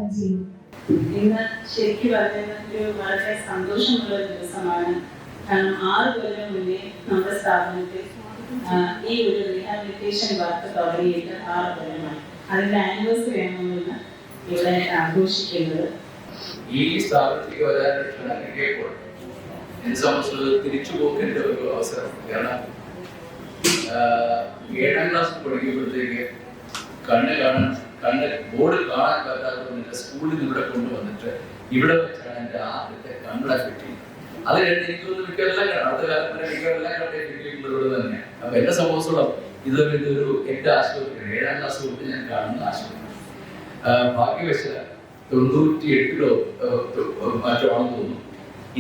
സ്വാഗതം ചെയ്യും. ഇന്ന് ശരിക്കും പറയുന്നത് വളരെ സന്തോഷമുള്ള ഒരു ദിവസമാണ്. കാരണം 6 കൊല്ലം മുന്നേ നമ്മുടെ സ്ഥാപനത്തിൽ ഈ ഒരു റീഹാബിലിറ്റേഷൻ വർക്ക് തുടങ്ങിയിട്ട് 6 കൊല്ലമായി. അതിൻ്റെ ആനിവേഴ്സറി ആണ് ഇന്ന് ഇവിടെ ആഘോഷിക്കുന്നത്. ഈ സ്ഥാപനത്തിലേക്ക് വരാനായിട്ട് എന്നെ സംബന്ധിച്ചത് തിരിച്ചു പോക്കേണ്ട ഒരു അവസരം. കാരണം 7ാം ക്ലാസ് പഠിക്കുമ്പോഴത്തേക്ക് കണ്ണ് ബോർഡ് കാണാൻ പറ്റാത്തതുകൊണ്ട് സ്കൂളിൽ ഇവിടെ കൊണ്ടുവന്നിട്ട് ഇവിടെ വെച്ചാണ് എൻ്റെ ആദ്യത്തെ കണ്ണട കിട്ടി. അത് കഴിഞ്ഞ് എനിക്കൊന്നും മിക്കെല്ലാം അടുത്ത കാലം വരെ മിക്കെല്ലാം കണ്ടിട്ടുള്ളത് തന്നെയാണ്. അപ്പൊ എന്നെ സംബന്ധിച്ചോളം ഇതൊരു എൻ്റെ ആശുപത്രി 7ാം ക്ലാസ് തൊട്ട് ഞാൻ കാണുന്ന ആശുപത്രി. ഭാഗ്യവശാൽ 98-ലോ മറ്റോ ആണെന്ന് തോന്നുന്നു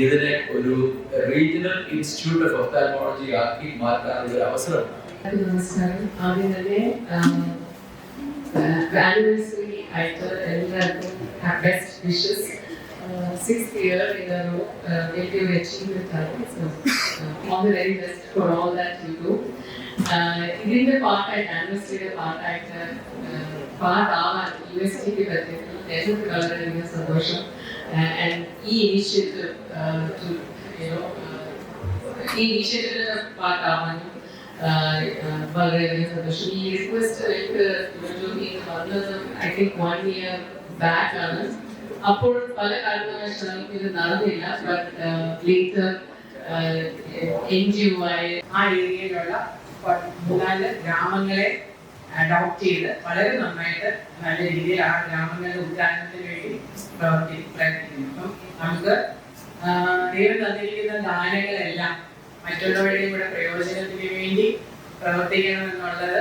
ഇതിനെ ഒരു റീജിയണൽ ഇൻസ്റ്റിറ്റ്യൂട്ട് ഓഫ് ഒഫ്താൽമോളജി ആക്കി മാറ്റാനുള്ള ഒരു അവസരം. നമസ്കാരം. ആദ്യം തന്നെ ആനിവേഴ്സറി ആയിട്ട് എല്ലാവർക്കും best wishes. 6th year in a row, വലിയൊരു achievement ആണ്. All the very best for all that you do. ഇതിന്റെ പാർട്ടായിട്ട് ആനിവേഴ്സറിയുടെ പാർട്ടായിട്ട് പാർട്ടാവാൻ യൂണിവേഴ്സിറ്റിക്ക് പറ്റിയതിൽ എനിക്ക് വളരെയധികം സന്തോഷം. And ഈ ഇനിഷ്യേറ്റീവ് പാർട്ടാവാനും വളരെയധികം സന്തോഷം. ഈ റിക്വസ്റ്റ് എനിക്ക് വന്നത് ഐ തിങ്ക് 1 year ബാക്ക് ആണ്. അപ്പോൾ പല കാരണവശാലും ഇത് നടന്നില്ല. ബട്ട് ലേറ്റർ NGO ആയി ആ ഏരിയയിലുള്ള 3-4 ഗ്രാമങ്ങളെ അഡോപ്റ്റ് ചെയ്ത് വളരെ നന്നായിട്ട് നല്ല രീതിയിൽ ആ ഗ്രാമങ്ങളുടെ ഉദ്ധാരണത്തിന് വേണ്ടി പ്രവർത്തിക്കുന്നു. അപ്പം നമുക്ക് ദൈവം തന്നിരിക്കുന്ന ദാനങ്ങളെല്ലാം മറ്റുള്ളവരുടെയും കൂടെ പ്രയോജനത്തിന് വേണ്ടി പ്രവർത്തിക്കണം എന്നുള്ളത്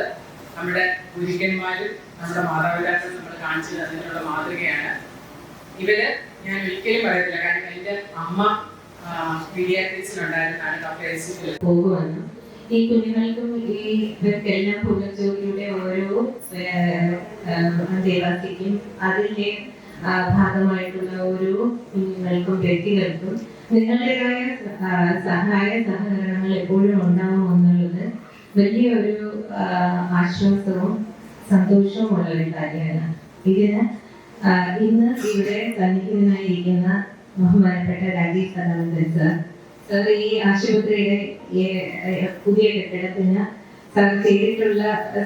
നമ്മുടെ ഗുരുക്കന്മാരും നമ്മുടെ മാതാപിതാക്കളും നമ്മൾ കാണിച്ചു തന്നിട്ടുള്ള മാതൃകയാണ്. ഇവര് ഞാൻ ഒരിക്കലും പറയത്തില്ല. കാരണം എൻ്റെ അമ്മ പീഡിയാട്രിക്സിലുണ്ടായിരുന്നാണ് ഡോക്ടർ പോകുവാണ്. ഈ കുഞ്ഞുങ്ങൾക്കും ഇവർക്കെല്ലാം പുനർജോലിയുടെ ഓരോ ദേവാസിക്കും അതിൻ്റെ ഭാഗമായിട്ടുള്ള ഓരോ കുഞ്ഞുങ്ങൾക്കും വ്യക്തികൾക്കും നിങ്ങളുടേതായ സഹായ സഹകരണങ്ങൾ എപ്പോഴും ഉണ്ടാവും എന്നുള്ളത് വലിയൊരു ആശ്വാസവും സന്തോഷവും ഉള്ള ഒരു കാര്യമാണ്. ഇതിന് ഇന്ന് ഇവിടെ സന്നിഹിതനായിരിക്കുന്ന ബഹുമാനപ്പെട്ട രാജീവ് സദാനന്ദൻ സർ ഈ ആശുപത്രിയുടെ പുതിയ കെട്ടിടത്തിന് സർ ചെയ്തിട്ടുള്ള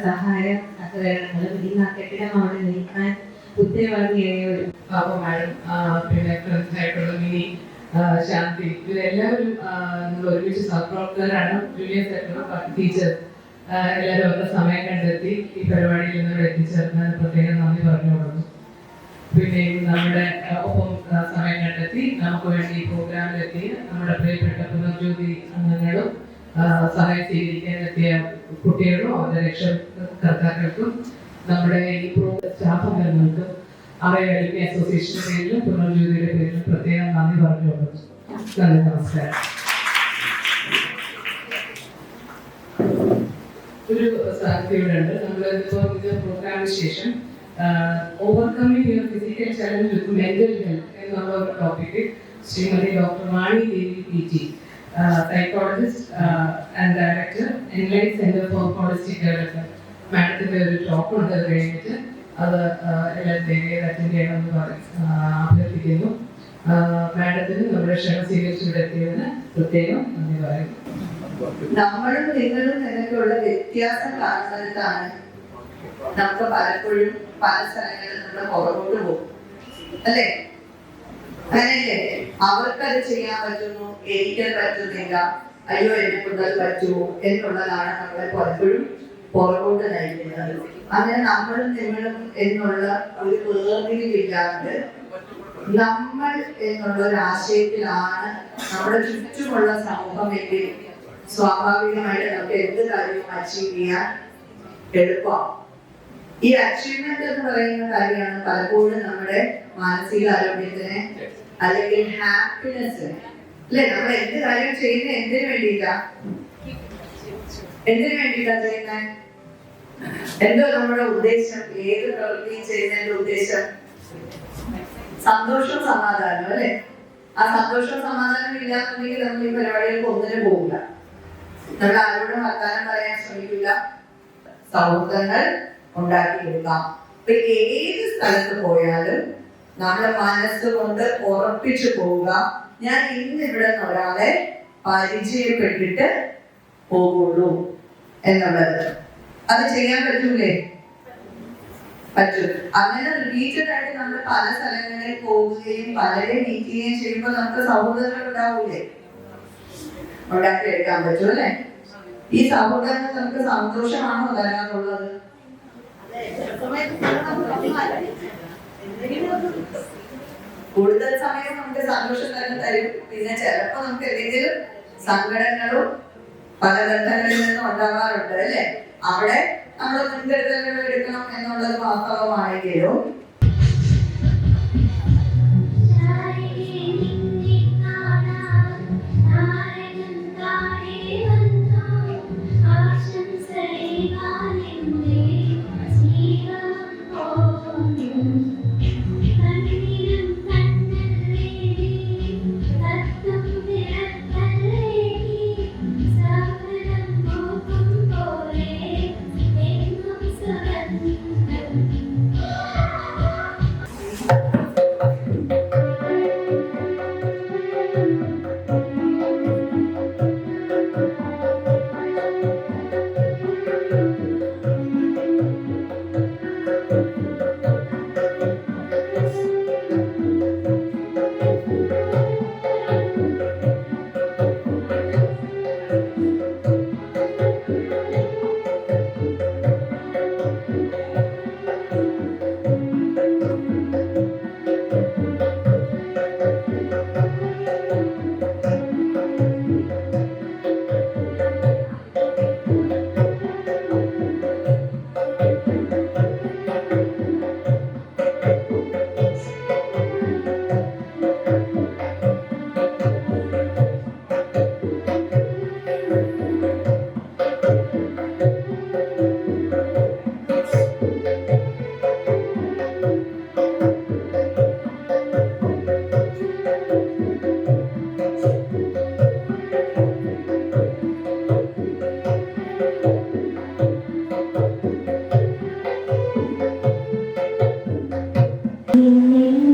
സഹായ സഹകരണങ്ങളും ഈ കെട്ടിടം അവിടെ നീക്കാൻ ഉത്തരവാദിയായ ഒരു പാപ്പമാരും പിന്നെ ഫ്രണ്ട്സായിട്ടുള്ള മിനി ശാന്തി ഇവരെല്ലാവരും ഒരുമിച്ച് സഹപ്രവർത്തകരാണ്. ജൂനിയർ സെക്രട്ടറി ടീച്ചേഴ്സ് എല്ലാവരും അവരുടെ സമയം കണ്ടെത്തി ഈ പരിപാടിയിൽ നിന്ന് എത്തിച്ചേർന്ന് പ്രത്യേകം നന്ദി പറഞ്ഞുകൊള്ളുന്നു. പിന്നെ നമ്മുടെ ഒപ്പം സമയം കണ്ടെത്തി നമുക്ക് വേണ്ടി ഈ പ്രോഗ്രാമിലെത്തി നമ്മുടെ പ്രിയപ്പെട്ട പുനർജ്യോതി അംഗങ്ങളും സഹായം സ്വീകരിക്കാൻ എത്തിയ കുട്ടികളും അവരുടെ രക്ഷകർത്താക്കൾക്കും നമ്മുടെ ഈ സ്റ്റാഫ് അംഗങ്ങൾക്കും അവരുടെ അസോസിയേഷന്റെ പേരിലും പുനർജ്യോതിയുടെ പേരിലും പ്രത്യേകം നന്ദി പറഞ്ഞുകൊള്ളുന്നു. നന്ദി, നമസ്കാരം. ഒരു സാധ്യതയുടെ ഉണ്ട്. നമ്മളിപ്പോൾ ഇത് പ്രോഗ്രാമിന് ശേഷം overcoming your physical challenge with mental health എന്നുള്ള ഒരു topic Shrimati doctor Vani Devi PG, psychologist and director Enlight centre for holistic development, മാഡത്തിന്റെ ഒരു ടോക്ക് ഉണ്ട്. അത് കഴിഞ്ഞിട്ട് അത് എല്ലാവരും ദയവായി അറ്റൻഡ് ചെയ്യണമെന്ന് അഭ്യർത്ഥിക്കുന്നു. മാഡത്തിന് നമ്മുടെ ക്ഷണം സ്വീകരിച്ചിവിടെ എത്തിയതിന് പ്രത്യേകം നന്ദി പറയുന്നു. നമ്മളും നിങ്ങളും നിനക്കുള്ള വ്യത്യാസം കാണുന്നിടത്താണ് നമുക്ക് പലപ്പോഴും പല സ്ഥലങ്ങളിൽ നമ്മൾ പുറകോട്ട് പോകും, അല്ലേ? അങ്ങനെയല്ലേ? അവർക്കത് ചെയ്യാൻ പറ്റുന്നു, എനിക്കത് പറ്റുന്നില്ല, അയ്യോ എന്നെ കൊണ്ടത് പറ്റുമോ എന്നുള്ളതാണ് നമ്മളെ പലപ്പോഴും പുറകോട്ട് നയിക്കുന്നത്. അങ്ങനെ നമ്മളും നിങ്ങളും എന്നുള്ള ഒരു വേർതിരിവില്ലാണ്ട് നമ്മൾ എന്നുള്ള ഒരു ആശയത്തിലാണ് നമ്മുടെ ചുറ്റുമുള്ള സമൂഹമെങ്കിൽ സ്വാഭാവികമായിട്ട് നമുക്ക് എന്ത് കാര്യവും അച്ചീവ് ചെയ്യാൻ എളുപ്പമാണ്. ഈ അച്ചീവ്മെന്റ് എന്ന് പറയുന്ന കാര്യമാണ് പലപ്പോഴും നമ്മുടെ മാനസികാരോഗ്യത്തിന് അല്ലെങ്കിൽ ഹാപ്പിനെസ്സിന്, അല്ലെ? നമ്മൾ എന്ത് കാര്യം ചെയ്യുന്നത് എന്തിനു വേണ്ടിയിട്ടാ ചെയ്യുന്നത്? എന്തോ നമ്മുടെ ഉദ്ദേശം, ഏത് പ്രവൃത്തിയും ചെയ്യുന്നതിന്റെ ഉദ്ദേശം സന്തോഷം, സമാധാനം, അല്ലെ? ആ സന്തോഷം സമാധാനം ഇല്ലാന്നുണ്ടെങ്കിൽ നമ്മൾ ഈ പരിപാടികൾക്ക് ഒന്നിനും പോകില്ല. നമ്മൾ ആരോടും വർത്താനം പറയാൻ ശ്രമിക്കില്ല, സൗഹൃദങ്ങൾ ഉണ്ടാക്കിയെടുക്കാം. ഏത് സ്ഥലത്ത് പോയാലും നമ്മുടെ മനസ്സുകൊണ്ട് ഉറപ്പിച്ചു പോവുക, ഞാൻ ഇന്ന് ഇവിടെ നിന്ന് ഒരാളെ പരിചയപ്പെട്ടിട്ട് പോകുള്ളൂ എന്നുള്ളത്. അത് ചെയ്യാൻ പറ്റൂലേ? പറ്റും. അങ്ങനെ റിപ്പീറ്റഡ് ആയിട്ട് നമ്മൾ പല സ്ഥലങ്ങളിൽ പോവുകയും പലരെ മീറ്റ് ചെയ്യുകയും ചെയ്യുമ്പോൾ നമുക്ക് സൗഹൃദങ്ങൾ ഉണ്ടാവൂലേ? ഉണ്ടാക്കിയെടുക്കാൻ പറ്റും അല്ലേ? ഈ സൗഹൃദങ്ങൾ നമുക്ക് സന്തോഷമാണോ തരാനുള്ളത്? കൂടുതൽ സമയം നമുക്ക് സന്തോഷം തന്നെ തരും. പിന്നെ ചിലപ്പോ നമുക്ക് എന്തെങ്കിലും സങ്കടങ്ങളും പല ബന്ധങ്ങളിൽ നിന്നും ഉണ്ടാകാറുണ്ട് അല്ലെ? അവിടെ നമ്മൾ മുൻകരുതലുകൾ എടുക്കണം എന്നുള്ളത് വാസ്തവമാണെങ്കിലും നിന്നെ